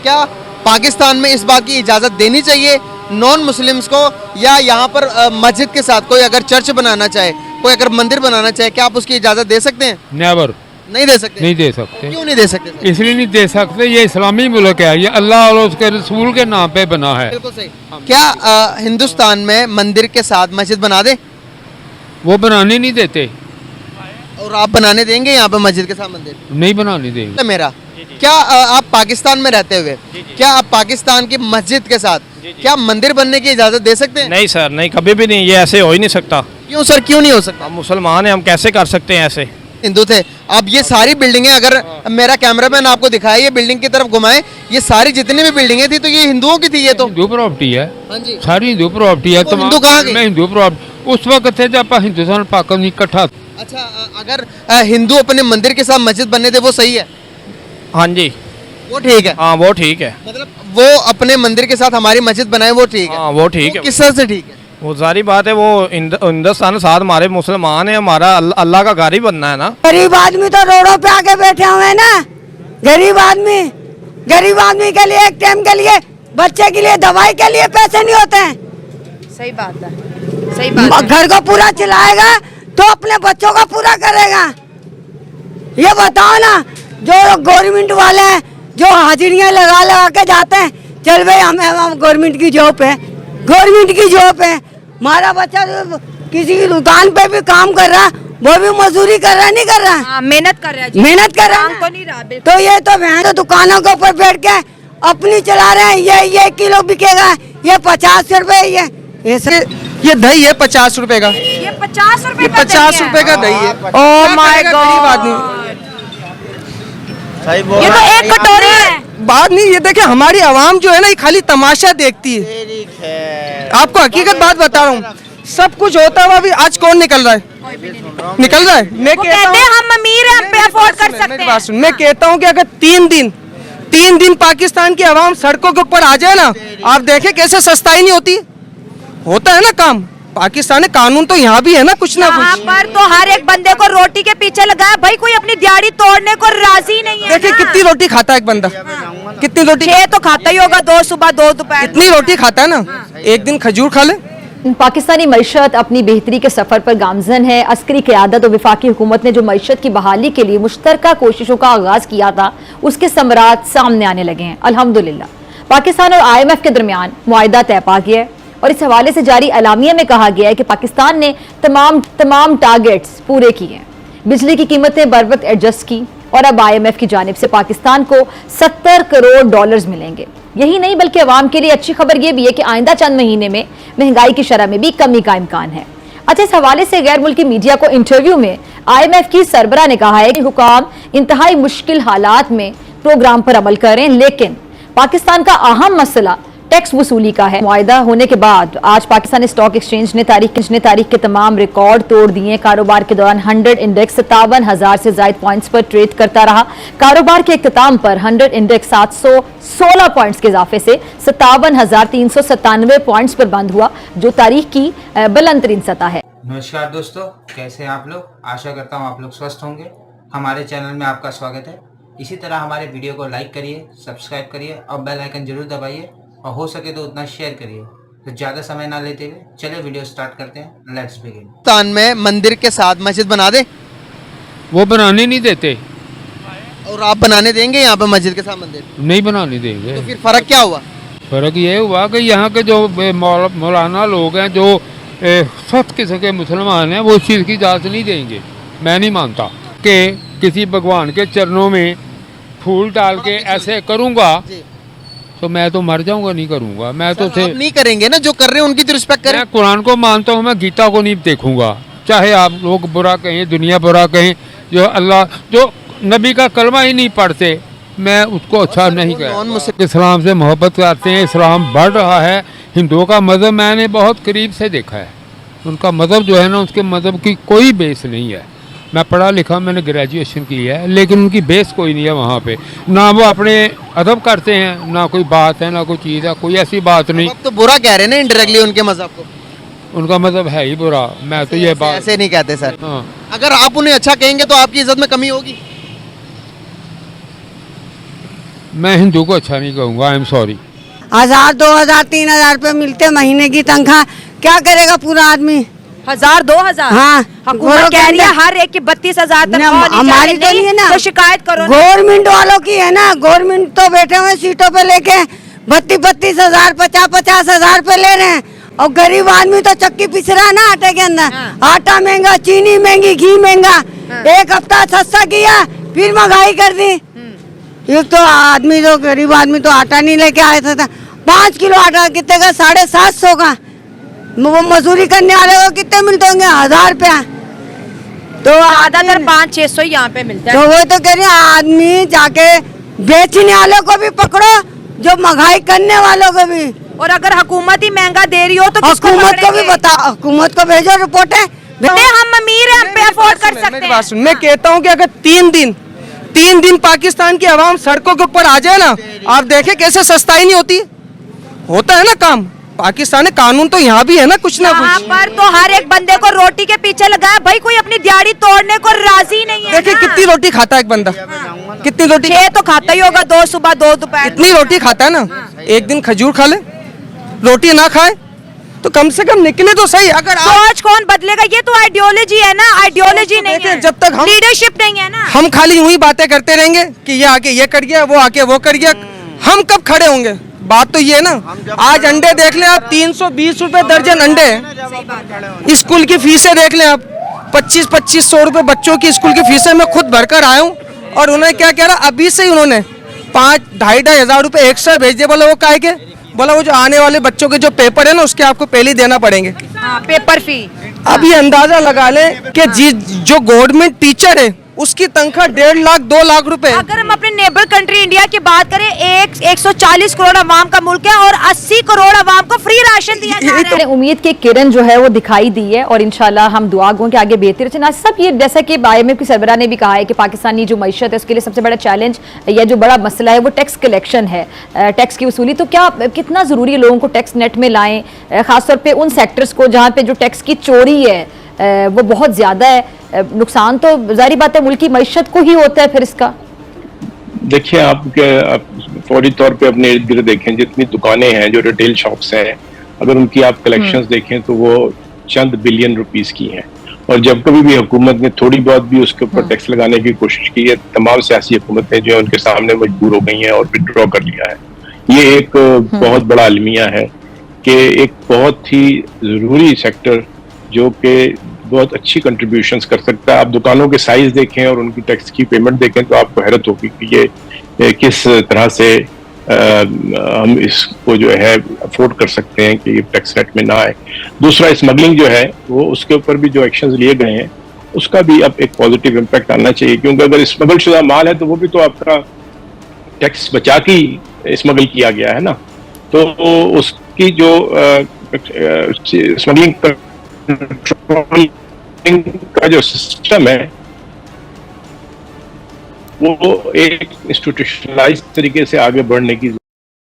क्या पाकिस्तान में इस बात की इजाज़त देनी चाहिए नॉन मुस्लिम्स को, या यहाँ पर मस्जिद के साथ कोई अगर चर्च बनाना चाहे, कोई अगर मंदिर बनाना चाहे, क्या आप उसकी इजाज़त दे सकते हैं? नेवर, नहीं दे सकते। नहीं दे सकते। क्यों नहीं दे सकते सर? इसलिए नहीं दे सकते, ये इस्लामी मुल्क है, ये अल्लाह और उसके रसूल के नाम पे बना है। बिल्कुल सही। क्या हिंदुस्तान में मंदिर के साथ मस्जिद बना दे? वो बनाने नहीं देते। और आप बनाने देंगे यहाँ पे मस्जिद के साथ मंदिर? नहीं बनाने देंगे। मेरा क्या आप पाकिस्तान में रहते हुए क्या आप पाकिस्तान की मस्जिद के साथ क्या मंदिर बनने की इजाजत दे सकते हैं? नहीं सर, नहीं, कभी भी नहीं, ये ऐसे हो ही नहीं सकता। क्यों सर, क्यों नहीं हो सकता? हम मुसलमान हैं, हम कैसे कर सकते हैं ऐसे? हिंदू थे। अब ये सारी बिल्डिंगें, अगर मेरा कैमरामैन आपको दिखाए, ये बिल्डिंग की तरफ घुमाए, ये सारी जितनी भी बिल्डिंगें थी तो ये हिंदुओं की थी। ये तो हिंदू प्रॉपर्टी है, हाँ जी, सारी हिंदू प्रॉपर्टी है। तो हिंदू कहाँ गए? हिंदू प्रॉपर्टी उस वक्त थे जब हिंदुस्तान पाकिस्तान इकट्ठा। अच्छा, अगर हिंदू अपने मंदिर के साथ मस्जिद बनने दे वो सही है? हाँ जी, वो ठीक है। हाँ वो ठीक है। मतलब वो अपने मंदिर के साथ हमारी मस्जिद बनाए वो ठीक है? हाँ वो ठीक है। किस तरह से ठीक है? वो सारी बात है, वो हिंदुस्तान साथ हमारे मुसलमान है, हमारा अल्लाह का घर ही बनना है ना। गरीब आदमी तो रोडों पे आके बैठे हुए हैं ना। गरीब आदमी के लिए एक टाइम के लिए, बच्चे के लिए, दवाई के लिए पैसे नहीं होते हैं। सही बात है, सही बात है। घर को पूरा चलाएगा तो अपने बच्चों का पूरा करेगा। ये बताओ ना, जो गवर्नमेंट वाले हैं जो हाजिरियाँ लगा लगा के जाते हैं, चल भाई हम गवर्नमेंट की जॉब है, गवर्नमेंट की जॉब है। हमारा बच्चा किसी की दुकान पे भी काम कर रहा, वो भी मजदूरी कर रहा, नहीं कर रहा? हाँ, मेहनत कर रहा है, मेहनत कर रहा तो नहीं रहा। तो ये तो बहन तो दुकानों के ऊपर बैठ के अपनी चला रहे हैं। ये किलो बिकेगा, ये 50 रुपए, ये दही है 50 रुपए का, ये 50 रुपए का 50 रुपए का दही है। ओह माय गरीब आदमी। ये तो एक कटोरी है। बात नहीं, ये देखिए हमारी आवाम जो है ना, ये खाली तमाशा देखती है। आपको हकीकत बात बता रहा हूँ, सब कुछ होता हुआ भी आज कौन निकल रहा है? निकल रहा है। मैं वो कहते हैं हम अमीर हैं, हम पे अफोर्ड कर सकते मेरी बात हैं। सुन, मैं कहता हूँ कि अगर 3 दिन पाकिस्तान की आवाम सड़कों के ऊपर आ जाए ना, आप देखें कैसे सस्ताई नहीं होती। होता है ना काम। पाकिस्तान कानून तो यहाँ भी है ना, कुछ ना यहाँ कुछ। पर तो हर एक बंदे को रोटी के पीछे लगा है भाई, कोई अपनी दिहाड़ी तोड़ने को राजी नहीं है। देखिए ना। कितनी रोटी खाता है एक बंदा, कितनी रोटी, 6 तो खाता ही होगा, 2 सुबह 2 दोपहर। इतनी रोटी खाता है ना, एक दिन खजूर खा ले। पाकिस्तानी मईशत अपनी बेहतरी के सफर पर गामजन है। अस्करी क़यादत और वफाकी हुकूमत ने जो मईशत की बहाली के लिए मुश्तरका कोशिशों का आगाज किया था, उसके समरात सामने आने लगे हैं। अल्हम्दुलिल्लाह पाकिस्तान और IMF के दरमियान मुआहिदा तय पा गया है और इस हवाले से जारी एलामिया में कहा गया है कि पाकिस्तान ने तमाम टारगेट्स पूरे किए हैं। बिजली की कीमतें बर वक्त एडजस्ट की और अब IMF की जानिब से पाकिस्तान को $70 करोड़ मिलेंगे। यही नहीं बल्कि अवाम के लिए अच्छी खबर यह भी है कि आइंदा चंद महीने में महंगाई की शरह में भी कमी का इम्कान है। अच्छा, इस हवाले से गैर मुल्की मीडिया को इंटरव्यू में IMF की सरबरा ने कहा है कि हुकाम इंतहाई मुश्किल हालात में प्रोग्राम पर अमल करें, लेकिन पाकिस्तान का अहम मसला टैक्स वसूली का है। मुआहिदा होने के बाद आज पाकिस्तानी स्टॉक एक्सचेंज ने तारीख के तमाम रिकॉर्ड तोड़ दिए। कारोबार के दौरान 100 इंडेक्स 57,000 से ज्यादा पॉइंट्स पर ट्रेड करता रहा। कारोबार के इख्तिताम पर 100 इंडेक्स 716 पॉइंट्स के इजाफे से 57,397 पॉइंट्स पर बंद हुआ, जो तारीख की बुलंद तरीन सतह है। नमस्कार दोस्तों, कैसे हैं आप लोग? आशा करता हूँ आप लोग स्वस्थ होंगे। हमारे चैनल में आपका स्वागत है। इसी तरह हमारे वीडियो को लाइक करिए, सब्सक्राइब करिए और बेल आइकन जरूर दबाइए और हो सके तो उतना शेयर करिए। तो ज़्यादा समय ना लेते हुए चलिए वीडियो स्टार्ट करते हैं। Let's begin. पाकिस्तान में मंदिर के साथ मस्जिद बना दे? वो बनाने नहीं देते। और आप बनाने देंगे यहाँ पे मस्जिद के साथ मंदिर? नहीं बनाने देंगे। तो फिर फर्क क्या हुआ? फर्क ये हुआ कि यहाँ के जो मौलाना लोग हैं, जो सख्त किस्म के मुसलमान हैं, वो इस चीज़ की इजाज़त नहीं देंगे। मैं नहीं मानता कि किसी भगवान के चरणों में फूल डाल के ऐसे करूँगा तो मैं तो मर जाऊंगा, नहीं करूंगा। मैं तो आप नहीं करेंगे ना, जो कर रहे हैं उनकी तो रिस्पेक्ट करें। मैं कुरान को मानता हूँ, मैं गीता को नहीं देखूंगा। चाहे आप लोग बुरा कहें, दुनिया बुरा कहें, जो अल्लाह जो नबी का कलमा ही नहीं पढ़ते, मैं उसको अच्छा नहीं कहता। इस्लाम से मोहब्बत करते हैं, इस्लाम बढ़ रहा है। हिंदुओं का मज़हब मैंने बहुत करीब से देखा है। उनका मज़हब जो है ना, उसके मज़हब की कोई बेस नहीं है। मैं पढ़ा लिखा, मैंने ग्रेजुएशन की है, लेकिन उनकी बेस कोई नहीं है वहाँ पे। ना वो अपने अदब करते हैं, ना कोई बात है, ना कोई चीज़ है, कोई ऐसी बात नहीं। अब तो बुरा कह रहे हैं ना इनडायरेक्टली उनके मजहब को। उनका मज़हब है ही बुरा। मैं तो ये बात ऐसे नहीं कहते सर। हाँ, अगर आप उन्हें अच्छा कहेंगे तो आपकी इज्जत में कमी होगी। मैं हिंदू को अच्छा नहीं कहूँगा, आई एम सॉरी। 1000 2000 3000 रुपए मिलते महीने की तनख्वाह, क्या करेगा पूरा आदमी? 1000 2000? हाँ, हुकूमत कह रही है हर एक की 32,000 तक हमारी तो नहीं है ना, तो शिकायत करो। गवर्नमेंट वालों की है ना, गवर्नमेंट तो बैठे हुए सीटों पे लेके 32,000 50,000 रुपए ले रहे हैं, और गरीब आदमी तो चक्की पिस रहा है ना आटे के अंदर। आटा महंगा, चीनी महंगी, घी महंगा, एक हफ्ता सस्ता किया फिर महंगाई कर दी। एक तो आदमी, जो गरीब आदमी तो आटा नहीं लेके आया था, 5 किलो आटा कितने का? 750 का। वो मजदूरी करने वाले को कितने मिलते होंगे? 1000 रुपया। तो ज्यादातर 500-600 यहाँ पे मिलता है। तो वो तो कह रही है आदमी जाके बेचने वालों को भी पकड़ो, जो महंगाई करने वालों को भी। और अगर हुकूमत ही महंगा दे रही हो तो किसको हुकूमत को भी पकड़ेंगे? बताओ, हुकूमत को भेजो रिपोर्टें। हम अमीर हैं, हम पे अफोर्ड कर सकते हैं। मैं कहता हूँ कि अगर 3 दिन पाकिस्तान की आवाम सड़कों के ऊपर आ जाए ना, आप देखें कैसे सस्ताई नहीं होती। होता है ना काम, पाकिस्तान है, कानून तो यहाँ भी है ना कुछ ना यहाँ कुछ। पर तो हर एक बंदे को रोटी के पीछे लगा है भाई, कोई अपनी दिहाड़ी तोड़ने को राजी नहीं है। देखिए कितनी रोटी खाता है एक बंदा, कितनी रोटी? 6 तो खाता ही होगा, 2 सुबह 2 दोपहर। इतनी रोटी खाता है ना, एक दिन खजूर खा ले, रोटी ना खाए तो कम से कम निकले तो सही। अगर सोच कौन बदलेगा? ये तो आइडियोलॉजी है ना, आइडियोलॉजी नहीं है। जब तक हम लीडरशिप नहीं है ना, हम खाली यूं ही बातें करते रहेंगे कि ये आके ये कर गया, वो आके वो कर गया, हम कब खड़े होंगे? बात तो ये है ना। आज अंडे देख लें आप, 320 रुपए दर्जन अंडे हैं। स्कूल की फीसें देख लें आप, 2500 रुपए बच्चों की स्कूल की फीसें मैं खुद भरकर आया हूँ। और उन्होंने क्या कह रहा, अभी से ही उन्होंने 5-2.5 हजार रुपए एक्स्ट्रा भेज दिए। बोला वो काहे के? बोला वो जो आने वाले बच्चों के जो पेपर है ना, उसके आपको पहले ही देना पड़ेंगे। हाँ, पेपर फी। अब ये अंदाजा लगा लें कि जो गवर्नमेंट टीचर है उसकी तनख्वाह 1.5 लाख 2 लाख रुपए। अगर हम अपने नेबर कंट्री इंडिया की बात करें, 140 करोड़ अवाम का मुल्क है और 80 करोड़ अवाम को फ्री राशन दिया जा रहा है। उम्मीद की किरण जो है वो दिखाई दी है और इंशाल्लाह हम दुआ गो के आगे बेहतर रहे। सब ये जैसा कि IMF की सरबराह ने भी कहा है कि पाकिस्तानी जो मईशत है उसके लिए सबसे बड़ा चैलेंज या जो बड़ा मसला है वो टैक्स कलेक्शन है, टैक्स की वसूली। तो क्या कितना ज़रूरी है लोगों को टैक्स नेट में लाएं, ख़ासतौर पर उन सेक्टर्स को जहाँ पे जो टैक्स की चोरी है वो बहुत ज़्यादा है। नुकसान तो जाहिर बात है मुल्क की मईशत को ही होता है फिर इसका। देखिए आप फौरी तौर पे अपने इर्द गिर्द देखें, जितनी दुकानें हैं जो रिटेल शॉप्स हैं, अगर उनकी आप कलेक्शंस देखें तो वो चंद बिलियन रुपीस की हैं। और जब कभी भी हुकूमत ने थोड़ी बहुत भी उसके ऊपर टैक्स लगाने की कोशिश की है, तमाम सियासी हुकूमतें जो है उनके सामने मजबूर हो गई हैं और विड्रॉ कर लिया है। ये एक बहुत बड़ा अलमिया है कि एक बहुत ही ज़रूरी सेक्टर जो कि बहुत अच्छी कंट्रीब्यूशंस कर सकता है। आप दुकानों के साइज देखें और उनकी टैक्स की पेमेंट देखें तो आपको हैरत होगी कि ये किस तरह से हम इसको जो है अफोर्ड कर सकते हैं कि ये टैक्स रेट में ना आए। दूसरा, स्मगलिंग जो है वो उसके ऊपर भी जो एक्शंस लिए गए हैं उसका भी अब एक पॉजिटिव इम्पैक्ट आना चाहिए, क्योंकि अगर स्मगल शुदा माल है तो वो भी तो आपका टैक्स बचा के स्मगल किया गया है ना, तो उसकी जो स्मगलिंग का जो सिस्टम है वो एक इंस्टीट्यूशनलाइज्ड तरीके से आगे बढ़ने की